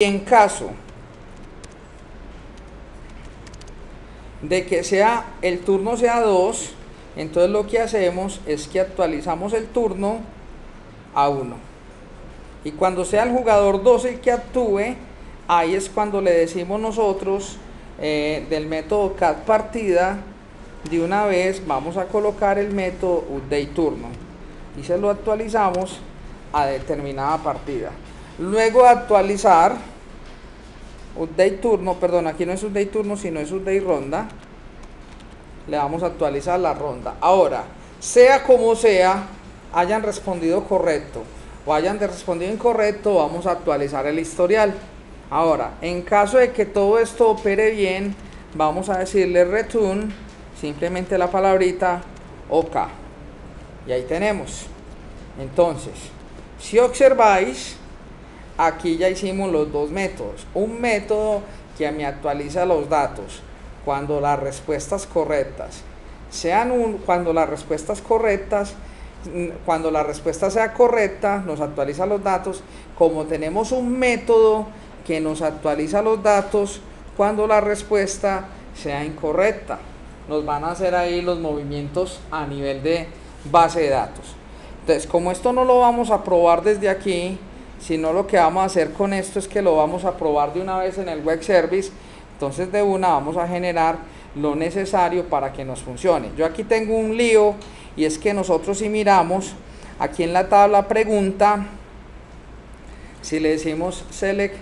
Y en caso de que el turno sea 2, entonces lo que hacemos es que actualizamos el turno a 1. Y cuando sea el jugador 2 el que actúe, ahí es cuando le decimos nosotros del método catPartida, de una vez vamos a colocar el método updateTurno y se lo actualizamos a determinada partida. Luego de actualizar updateTurno, perdón, aquí no es updateTurno sino es updateRonda, le vamos a actualizar la ronda. Ahora, sea como sea, hayan respondido correcto o hayan respondido incorrecto, vamos a actualizar el historial. Ahora, en caso de que todo esto opere bien, vamos a decirle return simplemente la palabrita OK. Y ahí tenemos. Entonces, si observáis, aquí ya hicimos los dos métodos. Un método que me actualiza los datos cuando las respuestas correctas cuando la respuesta sea correcta, nos actualiza los datos. Como tenemos un método que nos actualiza los datos cuando la respuesta sea incorrecta, nos van a hacer ahí los movimientos a nivel de base de datos. Entonces, como esto no lo vamos a probar desde aquí, sino lo que vamos a hacer con esto es que lo vamos a probar de una vez en el web service, entonces de una vamos a generar lo necesario para que nos funcione. Yo aquí tengo un lío, y es que nosotros si miramos aquí en la tabla pregunta, si le decimos select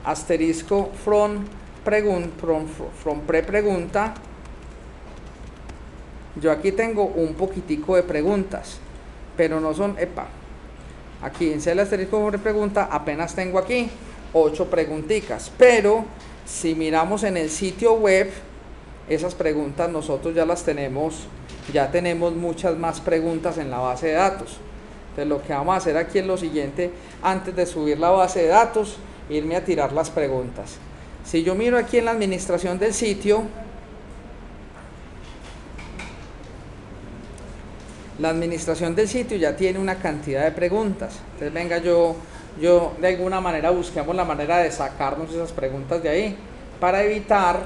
asterisco from prepregunta, yo aquí tengo un poquitico de preguntas, pero no son, aquí en select asterisco from prepregunta apenas tengo aquí 8 preguntitas, pero si miramos en el sitio web, esas preguntas nosotros ya las tenemos, ya tenemos muchas más preguntas en la base de datos. Entonces lo que vamos a hacer aquí es lo siguiente: antes de subir la base de datos, irme a tirar las preguntas. Si yo miro aquí en la administración del sitio, la administración del sitio ya tiene una cantidad de preguntas. Entonces venga, yo de alguna manera busquemos la manera de sacarnos esas preguntas de ahí para evitar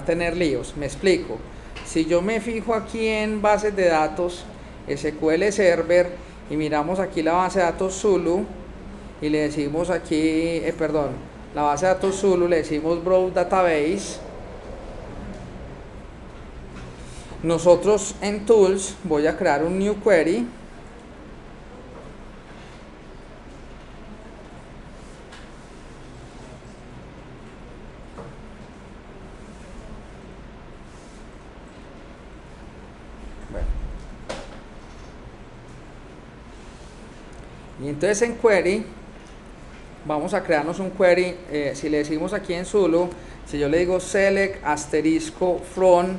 tener líos. Me explico. Si yo me fijo aquí en bases de datos SQL Server y miramos aquí la base de datos Zulu y le decimos aquí, la base de datos Zulu, le decimos Browse Database. Nosotros en Tools voy a crear un New Query. Y entonces en Query vamos a crearnos un query. Si le decimos aquí en Zulu, si yo le digo select asterisco from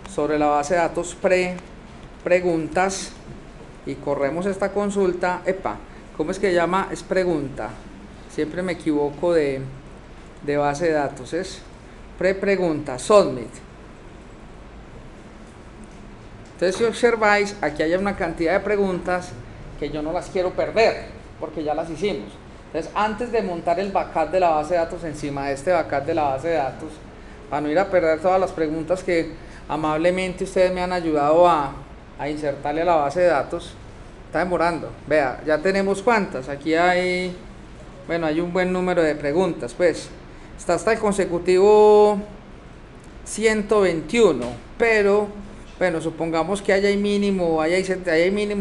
sobre la base de datos preguntas y corremos esta consulta, ¿cómo es que se llama? Es pregunta, siempre me equivoco de base de datos, es pregunta, submit. Entonces si observáis, aquí hay una cantidad de preguntas que yo no las quiero perder porque ya las hicimos. Entonces, antes de montar el backup de la base de datos encima de este backup de la base de datos, para no ir a perder todas las preguntas que amablemente ustedes me han ayudado a insertarle a la base de datos, está demorando. Vea, ya tenemos cuántas. Aquí hay, hay un buen número de preguntas, pues está hasta el consecutivo 121, pero supongamos que haya mínimo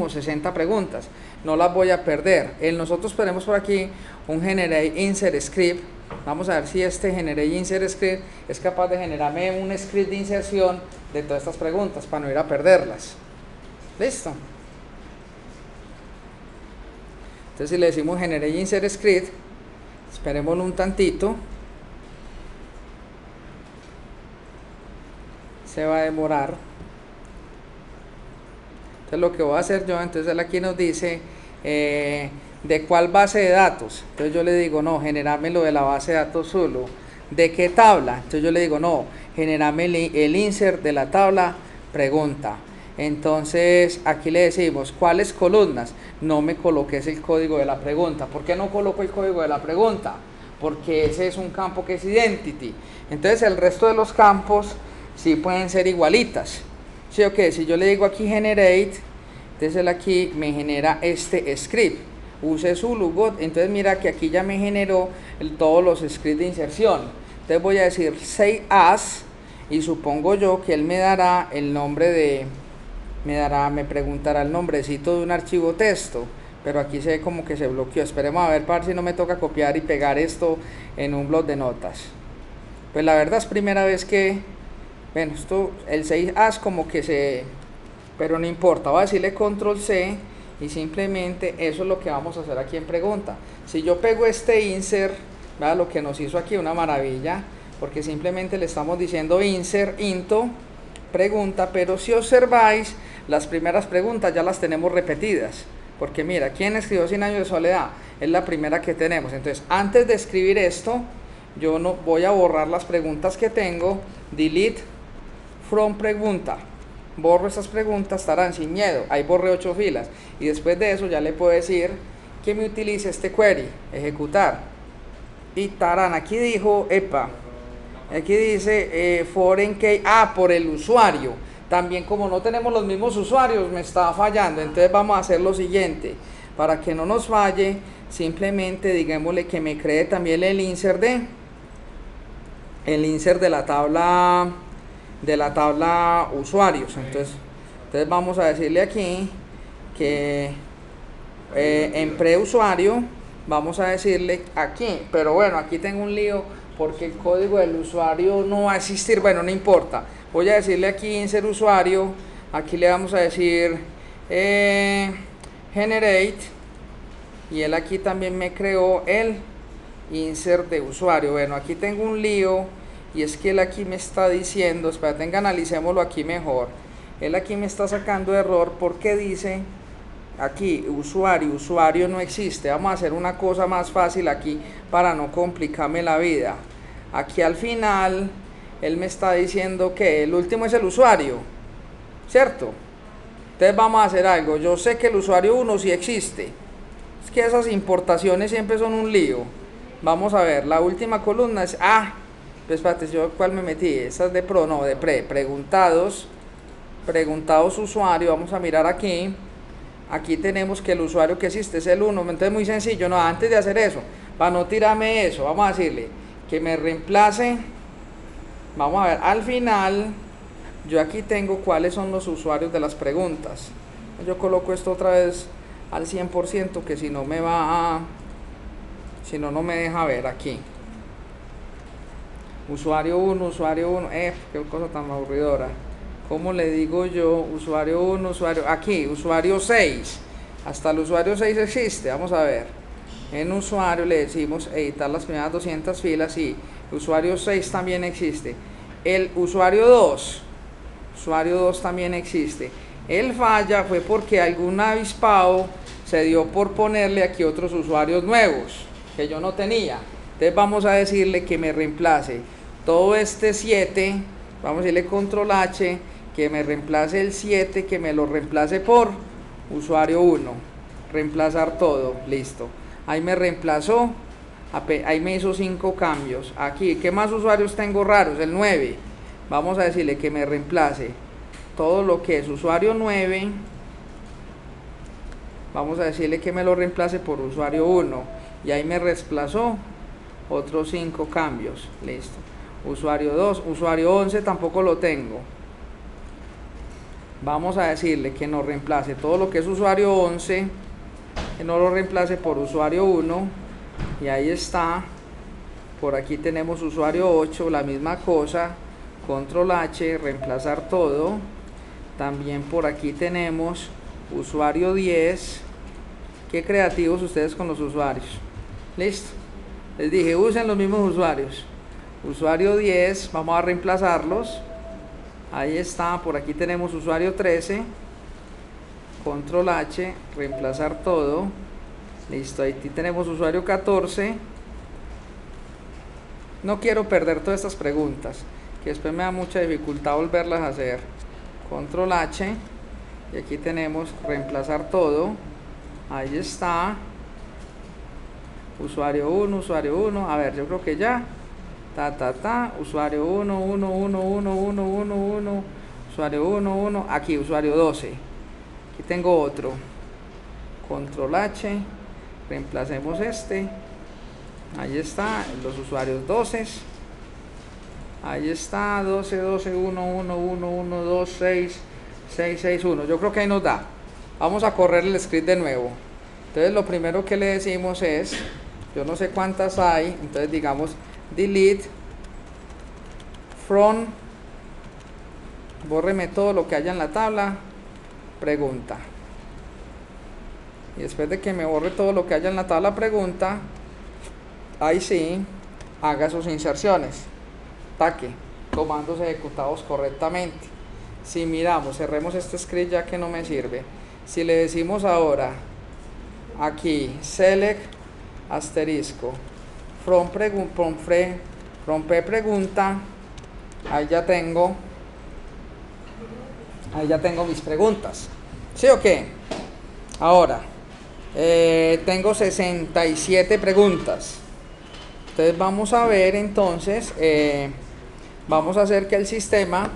60 preguntas, no las voy a perder. Nosotros tenemos por aquí un Generate Insert Script. Vamos a ver si este Generate Insert Script es capaz de generarme un script de inserción de todas estas preguntas para no ir a perderlas. ¿Listo? Entonces si le decimos Generate Insert Script, esperémoslo un tantito. Se va a demorar. Entonces lo que voy a hacer yo, entonces él aquí nos dice de cuál base de datos. Entonces yo le digo, no, generármelo de la base de datos Zulu. ¿De qué tabla? Entonces yo le digo, no, generarme el insert de la tabla pregunta. Entonces aquí le decimos, ¿cuáles columnas? No me coloques el código de la pregunta. ¿Por qué no coloco el código de la pregunta? Porque ese es un campo que es identity. Entonces el resto de los campos sí pueden ser igualitas. ¿Sí o qué? Si yo le digo aquí generate, entonces él aquí me genera este script. Use su logot. Entonces mira que aquí ya me generó todos los scripts de inserción. Entonces voy a decir say as y supongo yo que él me dará el nombre de... me preguntará el nombrecito de un archivo texto, pero aquí se ve como que se bloqueó. Esperemos a ver para si no me toca copiar y pegar esto en un blog de notas. Pues la verdad es primera vez que, bueno, esto, el 6as como que se, pero no importa, voy a decirle control C y simplemente eso es lo que vamos a hacer aquí en pregunta. Si yo pego este insert, vea lo que nos hizo aquí, una maravilla, porque simplemente le estamos diciendo insert into pregunta, pero si observáis, las primeras preguntas ya las tenemos repetidas, porque mira, ¿quién escribió 100 años de soledad? Es la primera que tenemos. Entonces, antes de escribir esto, yo no voy a borrar las preguntas que tengo, delete from pregunta, borro estas preguntas, estarán sin miedo, ahí borré 8 filas, y después de eso ya le puedo decir que me utilice este query, ejecutar, y tarán, aquí dijo, epa, aquí dice foreign key, por el usuario. También como no tenemos los mismos usuarios me está fallando, entonces vamos a hacer lo siguiente, para que no nos falle, simplemente digámosle que me cree también el insert de la tabla usuarios. Entonces vamos a decirle aquí que en preusuario vamos a decirle aquí, pero bueno, aquí tengo un lío porque el código del usuario no va a existir. Bueno, no importa, voy a decirle aquí insert usuario, aquí le vamos a decir generate, y él aquí también me creó el insert de usuario. Bueno, aquí tengo un lío, y es que él aquí me está diciendo, espérate, analicémoslo aquí mejor. Él aquí me está sacando error porque dice aquí usuario no existe. Vamos a hacer una cosa más fácil aquí para no complicarme la vida. Aquí al final él me está diciendo que el último es el usuario, ¿cierto? Entonces vamos a hacer algo. Yo sé que el usuario 1 sí existe, es que esas importaciones siempre son un lío. Vamos a ver, la última columna es pues espérate, yo cuál me metí, esa es de pro, no, de preguntados usuario. Vamos a mirar aquí. Aquí tenemos que el usuario que existe es el 1, entonces muy sencillo. No, antes de hacer eso, para no tirarme eso, vamos a decirle que me reemplace. Vamos a ver, al final yo aquí tengo cuáles son los usuarios de las preguntas. Yo coloco esto otra vez al 100%, que si no me no me deja ver aquí. Usuario 1, qué cosa tan aburridora. ¿Cómo le digo yo? Usuario 1, aquí, usuario 6. Hasta el usuario 6 existe. Vamos a ver. En usuario le decimos editar las primeras 200 filas y usuario 6 también existe. El usuario 2 también existe. El falla fue porque algún avispado se dio por ponerle aquí otros usuarios nuevos que yo no tenía. Entonces vamos a decirle que me reemplace todo este 7. Vamos a decirle control H, que me reemplace el 7, que me lo reemplace por usuario 1, reemplazar todo, listo. Ahí me reemplazó, ahí me hizo 5 cambios. Aquí, ¿qué más usuarios tengo raros? El 9. Vamos a decirle que me reemplace todo lo que es usuario 9. Vamos a decirle que me lo reemplace por usuario 1. Y ahí me reemplazó otros 5 cambios, listo. Usuario 2, usuario 11 tampoco lo tengo. Vamos a decirle que nos reemplace todo lo que es usuario 11, que no lo reemplace por usuario 1, y ahí está. Por aquí tenemos usuario 8, la misma cosa, control H, reemplazar todo. También por aquí tenemos usuario 10. Qué creativos ustedes con los usuarios. Listo, les dije usen los mismos usuarios. Usuario 10, vamos a reemplazarlos. Ahí está, por aquí tenemos usuario 13, control H, reemplazar todo. Listo, ahí tenemos usuario 14. No quiero perder todas estas preguntas, que después me da mucha dificultad volverlas a hacer. Control H, y aquí tenemos reemplazar todo. Ahí está, usuario 1, usuario 1, a ver, yo creo que ya, usuario 1, 1, 1, 1, 1, 1, 1, usuario 1, 1, aquí usuario 12, aquí tengo otro, control H, reemplacemos este, ahí está, los usuarios 12, ahí está, 12, 12, 1, 1, 1, 1, 2, 6, 6, 6, 1, yo creo que ahí nos da. Vamos a correr el script de nuevo. Entonces lo primero que le decimos es, yo no sé cuántas hay, entonces digamos delete from, bórreme todo lo que haya en la tabla, pregunta. Y después de que me borre todo lo que haya en la tabla pregunta, ahí sí, haga sus inserciones. Taque, comandos ejecutados correctamente. Si miramos, cerremos este script ya que no me sirve. Si le decimos ahora, aquí, select, asterisco, from p pregunta, ahí ya tengo mis preguntas. ¿Sí o qué? Ahora, tengo 67 preguntas. Entonces vamos a ver, entonces, vamos a hacer que el sistema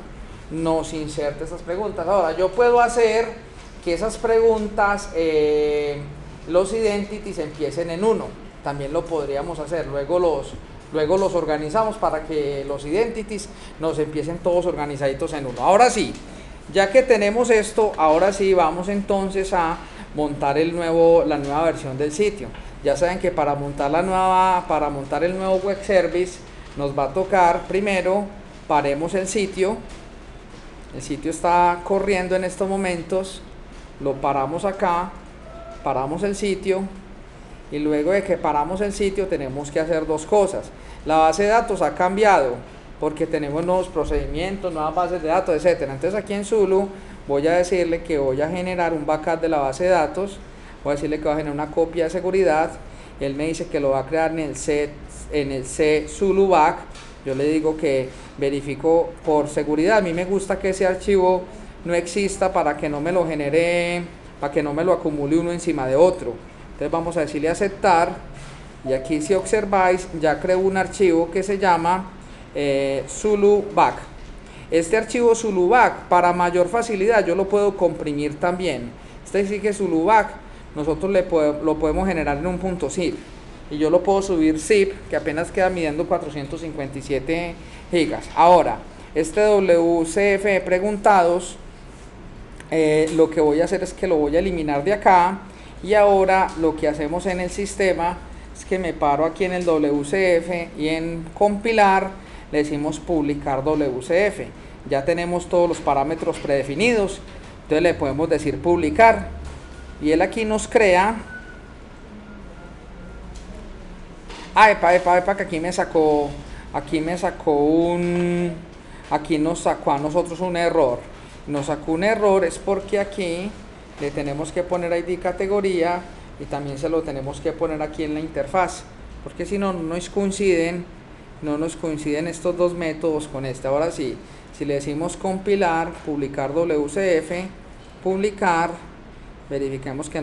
nos inserte esas preguntas. Ahora, yo puedo hacer que esas preguntas, los identities empiecen en 1. También lo podríamos hacer. Luego los organizamos para que los identities nos empiecen todos organizaditos en 1. Ahora sí, ya que tenemos esto, ahora sí vamos entonces a montar la nueva versión del sitio. Ya saben que para montar el nuevo web service nos va a tocar primero paremos el sitio. El sitio está corriendo en estos momentos, lo paramos acá, paramos el sitio, y luego de que paramos el sitio tenemos que hacer dos cosas. La base de datos ha cambiado porque tenemos nuevos procedimientos, nuevas bases de datos, etcétera. Entonces aquí en Zulu voy a decirle que voy a generar un backup de la base de datos, voy a decirle que voy a generar una copia de seguridad. Él me dice que lo va a crear en el C Zulu back. Yo le digo que verifico por seguridad. A mí me gusta que ese archivo no exista para que no me lo genere, para que no me lo acumule uno encima de otro. Entonces vamos a decirle aceptar, y aquí si observáis ya creo un archivo que se llama Zulu back. Este archivo Zulu back, para mayor facilidad yo lo puedo comprimir también. Este sí que Zulu back nosotros lo podemos generar en un .zip, y yo lo puedo subir zip, que apenas queda midiendo 457 gigas. Ahora, este WCF preguntados, lo que voy a hacer es que lo voy a eliminar de acá, y ahora lo que hacemos en el sistema es que me paro aquí en el WCF y en compilar le decimos publicar WCF. Ya tenemos todos los parámetros predefinidos, entonces le podemos decir publicar, y él aquí nos crea. Epa, que aquí nos sacó a nosotros un error. Nos sacó un error es porque aquí le tenemos que poner ID categoría, y también se lo tenemos que poner aquí en la interfaz, porque si no, no nos coinciden estos dos métodos con este. Ahora sí, si le decimos compilar, publicar WCF, publicar, verifiquemos que